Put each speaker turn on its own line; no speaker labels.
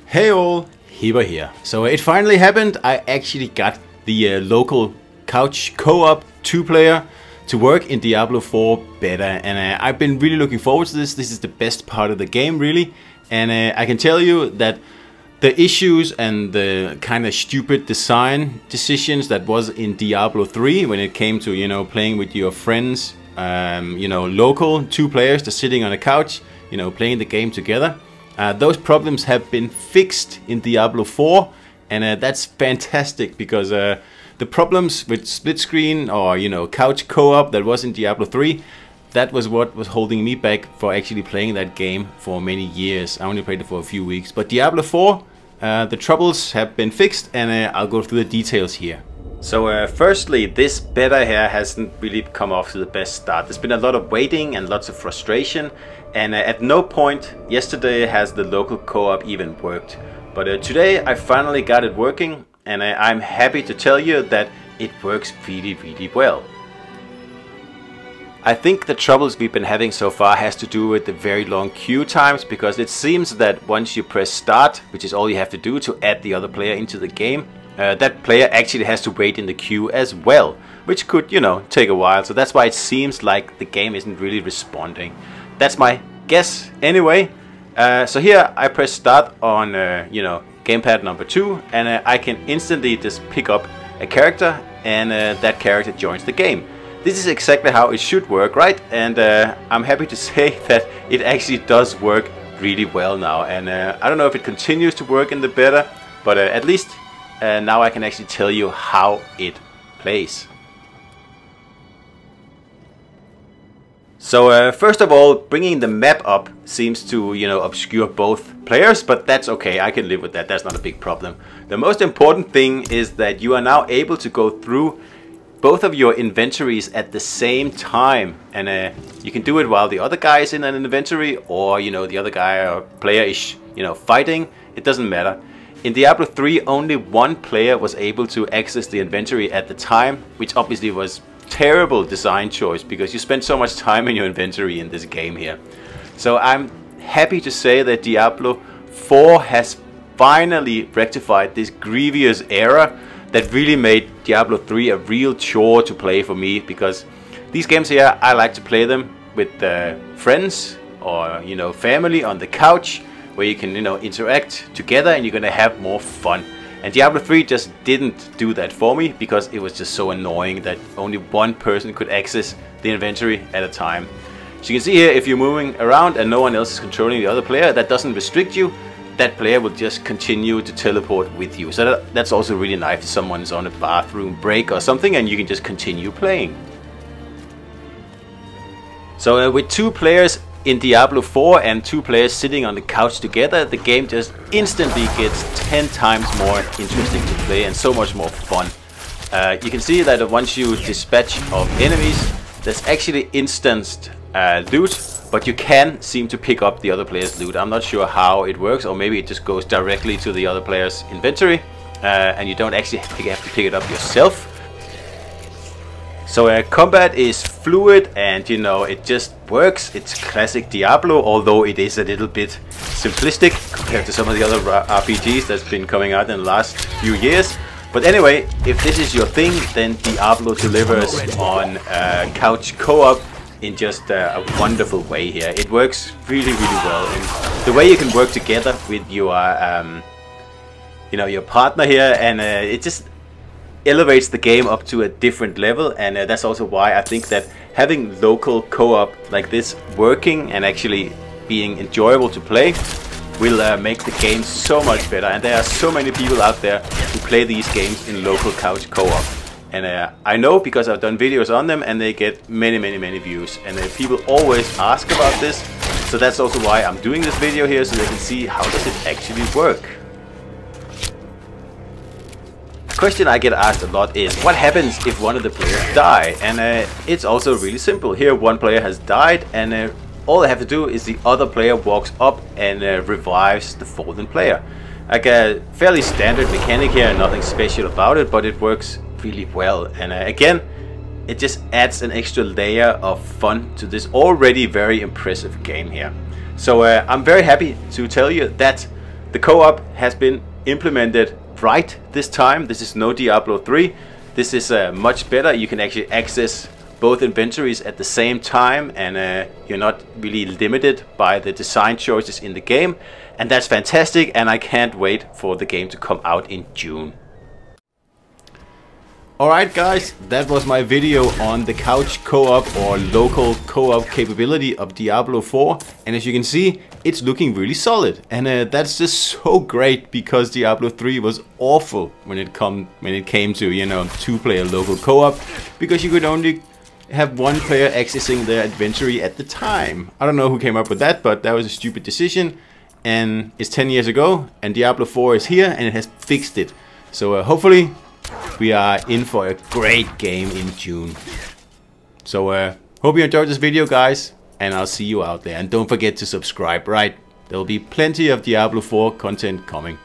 Hey all, Hibber here. So it finally happened. I actually got the local couch co-op 2-player to work in Diablo 4 beta, and I've been really looking forward to this. This is the best part of the game, really, and I can tell you that the issues and the kind of stupid design decisions that was in Diablo 3 when it came to, you know, playing with your friends, you know, local 2 players just sitting on a couch, you know, playing the game together. Those problems have been fixed in Diablo 4, and that's fantastic because the problems with split screen or, you know, couch co-op that was in Diablo 3, that was what was holding me back for actually playing that game for many years. I only played it for a few weeks, but Diablo 4, the troubles have been fixed, and I'll go through the details here. So firstly, this beta here hasn't really come off to the best start. There's been a lot of waiting and lots of frustration, and at no point yesterday has the local co-op even worked. But today I finally got it working, and I'm happy to tell you that it works really well. I think the troubles we've been having so far has to do with the very long queue times, because it seems that once you press start, which is all you have to do to add the other player into the game, that player actually has to wait in the queue as well, which could, you know, take a while. So that's why it seems like the game isn't really responding. That's my guess anyway. So here I press start on, you know, gamepad number 2, and I can instantly just pick up a character, and that character joins the game. This is exactly how it should work, right? And I'm happy to say that it actually does work really well now. And I don't know if it continues to work in the beta, but at least now I can actually tell you how it plays. So first of all, bringing the map up seems to, you know, obscure both players, but that's okay. I can live with that. That's not a big problem. The most important thing is that you are now able to go through both of your inventories at the same time, and you can do it while the other guy is in an inventory, or, you know, the other guy or player is, you know, fighting. It doesn't matter. In Diablo 3, only one player was able to access the inventory at the time, which obviously was terrible design choice because you spend so much time in your inventory in this game here. So I'm happy to say that Diablo 4 has finally rectified this grievous error that really made Diablo 3 a real chore to play for me, because these games here, I like to play them with friends or, you know, family on the couch, where you can, you know, interact together and you're gonna have more fun. And Diablo 3 just didn't do that for me because it was just so annoying that only one person could access the inventory at a time. So you can see here, if you're moving around and no one else is controlling the other player, that doesn't restrict you. That player will just continue to teleport with you. So that's also really nice if someone's on a bathroom break or something and you can just continue playing. So with 2 players in Diablo 4 and 2 players sitting on the couch together, the game just instantly gets 10 times more interesting to play and so much more fun. You can see that once you dispatch of enemies, there's actually instanced loot, but you can seem to pick up the other player's loot. I'm not sure how it works, or maybe it just goes directly to the other player's inventory and you don't actually have to pick it up yourself. So combat is fluid and, you know, it just works. It's classic Diablo, although it is a little bit simplistic compared to some of the other RPGs that's been coming out in the last few years. But anyway, if this is your thing, then Diablo delivers on couch co-op in just a wonderful way here. It works really well, and the way you can work together with your you know, your partner here, and it just elevates the game up to a different level. And that's also why I think that having local co-op like this working and actually being enjoyable to play will make the game so much better. And there are so many people out there who play these games in local couch co-op, and I know because I've done videos on them and they get many views, and people always ask about this. So that's also why I'm doing this video here, so they can see how does it actually work. The question I get asked a lot is, what happens if one of the players die? And it's also really simple. Here one player has died, and all they have to do is the other player walks up and revives the fallen player. Like a fairly standard mechanic here, nothing special about it, but it works really well. And again, it just adds an extra layer of fun to this already very impressive game here. So I'm very happy to tell you that The co-op has been implemented right this time. This is no Diablo 3. This is much better. You can actually access both inventories at the same time, and you're not really limited by the design choices in the game, and that's fantastic, and I can't wait for the game to come out in June. Alright guys, that was my video on the couch co-op or local co-op capability of Diablo 4, and as you can see, it's looking really solid, and that's just so great, because Diablo 3 was awful when it came to, you know, 2-player local co-op, because you could only have one player accessing their inventory at the time. I don't know who came up with that, but that was a stupid decision, and it's 10 years ago, and Diablo 4 is here, and it has fixed it. So hopefully we are in for a great game in June. So hope you enjoyed this video, guys, and I'll see you out there. And don't forget to subscribe, right? There will be plenty of Diablo 4 content coming.